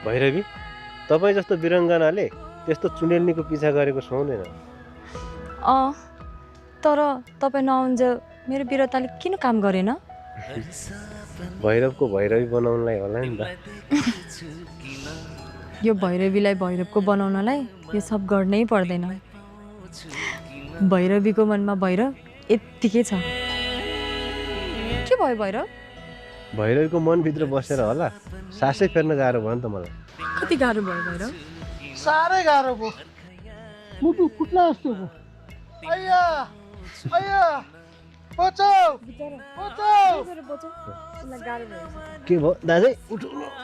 भैरवी तपाईँ जस्तो वीरङ्गनाले त्यस्तो चुडेल्नीको पिछा गरेको सुहाउँदैन। तर तपाईँ नआउन्जेल मेरो वीरताले किन काम गरेन? भैरवको भैरवी बनाउनलाई होला नि त। यो भैरवीलाई भैरवको बनाउनलाई यो सब गर्नै पर्दैन। भैरवीको मनमा भैरव यत्तिकै छ। के भयो भैरव? भैरवीको मनभित्र बसेर होला सासै फेर्न गाह्रो भयो नि त मलाई। कति गाह्रो भयो भैरव? साह्रै गाह्रो भयो, मुटु फुट्ला जस्तो भयो। अय्या अय्या बचाऊ बचाऊ। के भयो दाजु? उठ्नु।